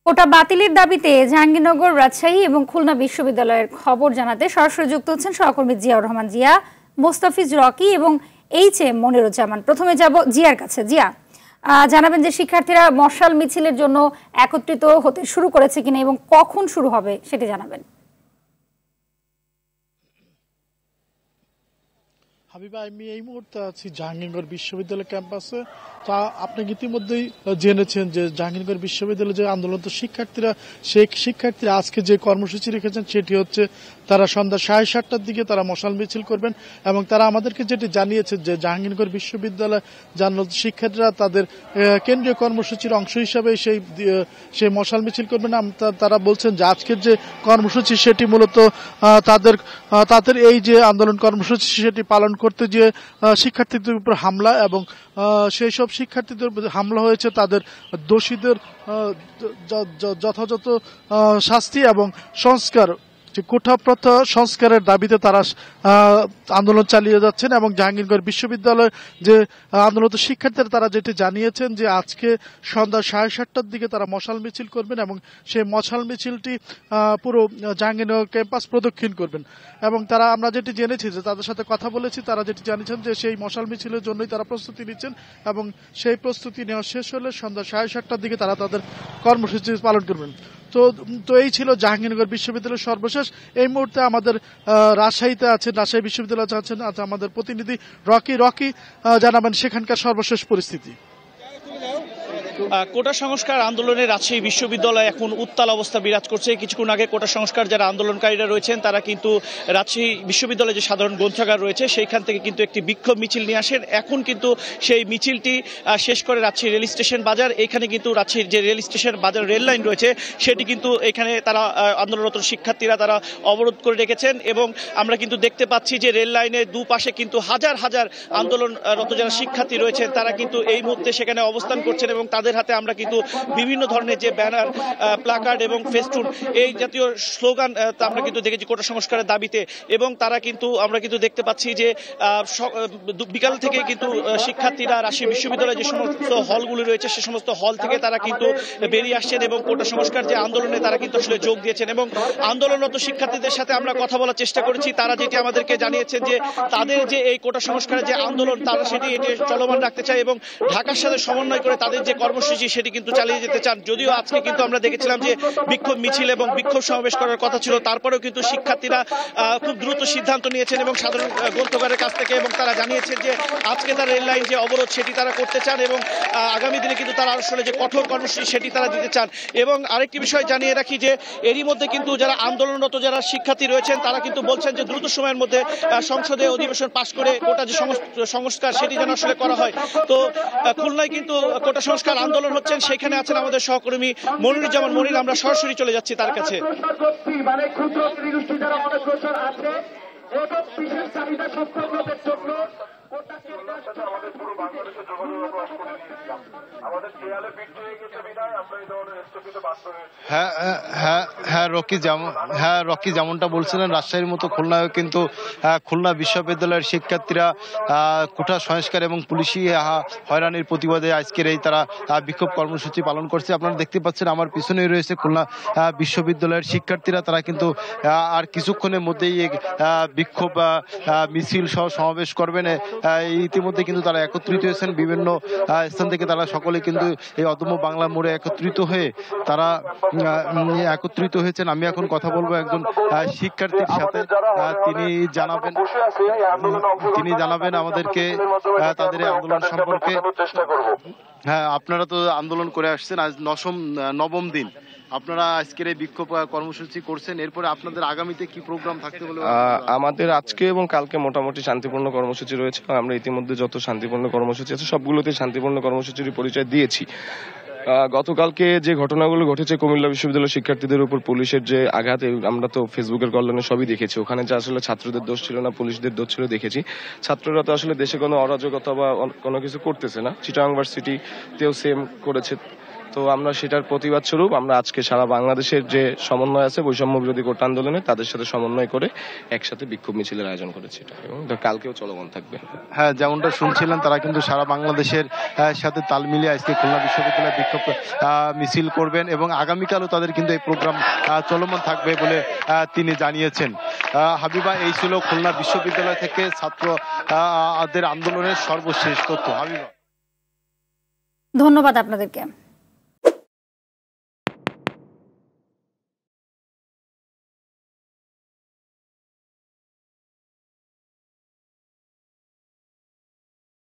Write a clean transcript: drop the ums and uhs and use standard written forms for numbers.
কোটা বাতিলের দাবিতে জাহাঙ্গীরনগর, রাজশাহী এবং খুলনা বিশ্ববিদ্যালয়ের খবর জানাতে সরাসরি যুক্ত হচ্ছেন সহকর্মী জিয়াউর রহমান জিয়া, মোস্তাফিজ রকি এবং এইচ.এম. মনিরুজ্জামান। প্রথমে যাব জিয়ার কাছে। জিয়া, জানাবেন যে শিক্ষার্থীরা মশাল মিছিলের জন্য একত্রিত হতে শুরু করেছে কিনা এবং কখন শুরু হবে সেটি জানাবেন। হাবিবা, আমি এই মুহূর্তে আছি জাহাঙ্গীরনগর বিশ্ববিদ্যালয় ক্যাম্পাসে। তা আপনি ইতিমধ্যেই জেনেছেন যে জাহাঙ্গীরনগর বিশ্ববিদ্যালয়ে যে আন্দোলনরত শিক্ষার্থীরা আজকে যে কর্মসূচি রেখেছেন সেটি হচ্ছে তারা সন্ধ্যা 7:30টার দিকে তারা মশাল মিছিল করবেন এবং তারা আমাদেরকে যেটি জানিয়েছে যে জাহাঙ্গীরনগর বিশ্ববিদ্যালয় আন্দোলনরত শিক্ষার্থীরা তাদের কেন্দ্রীয় কর্মসূচির অংশ হিসাবে সেই মশাল মিছিল করবেন। তারা বলছেন যে আজকের যে কর্মসূচি সেটি মূলত তাদের এই যে আন্দোলন কর্মসূচি সেটি পালন করতে গিয়ে শিক্ষার্থীদের উপর হামলা এবং সেই সব শিক্ষার্থীদের হামলা হয়েছে, তাদের দোষীদের যথাযথ শাস্তি এবং সংস্কার, যে কোটা প্রথা সংস্কারের দাবিতে তারা আন্দোলন চালিয়ে যাচ্ছেন। এবং জাহাঙ্গীরনগর বিশ্ববিদ্যালয় যে আন্দোলনরত শিক্ষার্থীরা তারা যেটি জানিয়েছেন যে আজকে সন্ধ্যা 7:30টার দিকে তারা মশাল মিছিল করবেন এবং সেই মশাল মিছিলটি পুরো জাহাঙ্গীরনগর ক্যাম্পাস প্রদক্ষিণ করবেন। এবং আমরা যেটি জেনেছি যে তাদের সাথে কথা বলেছি, তারা যেটি জানিয়েছেন যে সেই মশাল মিছিলের জন্যই তারা প্রস্তুতি নিচ্ছেন এবং সেই প্রস্তুতি নেওয়া শেষ হলে সন্ধ্যা 7:30টার দিকে তারা তাদের কর্মসূচি পালন করবেন। তো এই ছিল জাহাঙ্গীরনগর বিশ্ববিদ্যালয়ের সর্বশেষ। এই মুহূর্তে আমাদের রাজশাহীতে আছেন, রাজশাহী বিশ্ববিদ্যালয়ে আছেন আমাদের প্রতিনিধি রকি জানাবেন সেখানকার সর্বশেষ পরিস্থিতি। কোটা সংস্কার আন্দোলনে রাজশাহী বিশ্ববিদ্যালয়ে এখন উত্তাল অবস্থা বিরাজ করছে। কিছুক্ষণ আগে কোটা সংস্কার যারা আন্দোলনকারীরা রয়েছেন তারা কিন্তু রাজশাহী বিশ্ববিদ্যালয়ে যে সাধারণ গ্রন্থাগার রয়েছে সেইখান থেকে কিন্তু একটি বিক্ষোভ মিছিল নিয়ে আসেন। এখন কিন্তু সেই মিছিলটি শেষ করে রাজশাহী রেল স্টেশন বাজার, এখানে কিন্তু রাজশাহীর যে রেল স্টেশন বাজার রেল লাইন রয়েছে সেটি কিন্তু এখানে তারা আন্দোলনরত শিক্ষার্থীরা তারা অবরোধ করে রেখেছেন। এবং আমরা কিন্তু দেখতে পাচ্ছি যে রেল লাইনের দুপাশে কিন্তু হাজার হাজার আন্দোলনরত যারা শিক্ষার্থী রয়েছেন তারা কিন্তু এই মুহূর্তে সেখানে অবস্থান করছেন এবং তাদের হাতে আমরা কিন্তু বিভিন্ন ধরনের যে ব্যানার, প্লাকার্ড এবং ফেস্টুন এই জাতীয় স্লোগান আমরা কিন্তু দেখেছি কোটা সংস্কারের দাবিতে। এবং আমরা কিন্তু দেখতে পাচ্ছি যে বিকাল থেকে কিন্তু শিক্ষার্থীরা রাজশাহী বিশ্ববিদ্যালয়ে যে সমস্ত হলগুলো রয়েছে সে সমস্ত হল থেকে তারা কিন্তু বেরিয়ে আসছেন এবং কোটা সংস্কার যে আন্দোলনে তারা কিন্তু আসলে যোগ দিয়েছেন। এবং আন্দোলনরত শিক্ষার্থীদের সাথে আমরা কথা বলার চেষ্টা করেছি, তারা যেটি আমাদেরকে জানিয়েছেন যে তাদের যে এই কোটা সংস্কারের যে আন্দোলন তারা সেটি চলমান রাখতে চায় এবং ঢাকার সাথে সমন্বয় করে তাদের যে কর্মসূচি সেটি কিন্তু চালিয়ে যেতে চান। যদিও আজকে কিন্তু আমরা দেখেছিলাম যে বিক্ষোভ মিছিল এবং বিক্ষোভ সমাবেশ করার কথা ছিল, তারপরেও কিন্তু শিক্ষার্থীরা খুব দ্রুত সিদ্ধান্ত নিয়েছেন এবং সাধারণ গ্রন্থকারের কাছ থেকে, এবং তারা জানিয়েছেন যে আজকে তারা রেল লাইন যে অবরোধ সেটি তারা করতে চান এবং আগামী দিনে কিন্তু তারা আসলে যে কঠোর কর্মসূচি সেটি তারা দিতে চান। এবং আরেকটি বিষয় জানিয়ে রাখি যে এরই মধ্যে কিন্তু যারা আন্দোলনরত যারা শিক্ষার্থী রয়েছেন তারা কিন্তু বলছেন যে দ্রুত সময়ের মধ্যে সংসদে অধিবেশন পাশ করে কোটা যে সংস্কার সেটি যেন আসলে করা হয়। তো খুলনায় কিন্তু কোটা সংস্কার আন্দোলন হচ্ছেন, সেখানে আছেন আমাদের সহকর্মী মনিরুজ্জামান মনির। আমরা সরাসরি চলে যাচ্ছি তার কাছে। রকি যেমনটা বলছিলেন, রাজশাহীর মতো খুলনায় কিন্তু খুলনা বিশ্ববিদ্যালয়ের শিক্ষার্থীরা কোটা সংস্কার এবং পুলিশি হয়রানির প্রতিবাদে আজকের এই তারা বিক্ষোভ কর্মসূচি পালন করছে। আপনারা দেখতে পাচ্ছেন আমার পিছনেই রয়েছে খুলনা বিশ্ববিদ্যালয়ের শিক্ষার্থীরা, তারা কিন্তু আর কিছুক্ষণের মধ্যেই বিক্ষোভ মিছিল সহ সমাবেশ করবেন। ইতিমধ্যে কিন্তু তারা একত্রিত হয়েছেন বিভিন্ন স্থান থেকে, তারা সকলে কিন্তু এই অদম্য বাংলা মোড়ে একত্রিত হয়েছেন। আমি এখন কথা বলবো একজন শিক্ষার্থীর সাথে, তিনি জানাবেন আমাদেরকে তাদের আন্দোলন সম্পর্কে। হ্যাঁ, আপনারা তো আন্দোলন করে আসছেন, আজ নবম দিন আপনারা আজকের এই বিক্ষোভ কর্মসূচি করছেন, এরপরে আপনাদের আগামীতে কি প্রোগ্রাম থাকতে বলে? আমাদের আজকে এবং কালকে মোটামুটি শান্তিপূর্ণ কর্মসূচি রয়েছে। আমরা ইতিমধ্যে যত শান্তিপূর্ণ কর্মসূচি আছে সবগুলোতে শান্তিপূর্ণ কর্মসূচির পরিচয় দিয়েছি। গতকালকে যে ঘটনাগুলো ঘটেছে কুমিল্লা বিশ্ববিদ্যালয়ের শিক্ষার্থীদের উপর পুলিশের যে আঘাত, আমরা তো ফেসবুকের কল্যাণে সবই দেখেছি। ওখানে যে আসলে ছাত্রদের দোষ ছিল না, পুলিশদের দোষ ছিল দেখেছি। ছাত্ররা তো আসলে দেশে কোনো অরাজকতা বা কোনো কিছু করতেছে না। চিটাগাং ইউনিভার্সিটিতেও সেম করেছে। তো আমরা সেটার প্রতিবাদ স্বরূপ আমরা আজকে সারা বাংলাদেশের যে সমন্বয় আছে বৈষম্য বিরোধী কোটা আন্দোলনে তাদের সাথে সমন্বয় করে একসাথে বিক্ষোভ মিছিলের আয়োজন করেছে এবং কালকেও চলমান থাকবে। হ্যাঁ, যেমনটা শুনছিলেন তারা কিন্তু সারা বাংলাদেশের সাথে তাল মিলিয়ে আজকে খুলনা বিশ্ববিদ্যালয়ে বিক্ষোভ মিছিল করবেন এবং আগামীকালও তাদের কিন্তু এই প্রোগ্রাম চলমান থাকবে বলে তিনি জানিয়েছেন। হাবিবা, এই ছিল খুলনা বিশ্ববিদ্যালয় থেকে ছাত্রদের আন্দোলনের সর্বশেষ তথ্য। হাবিবা, ধন্যবাদ আপনাদেরকে।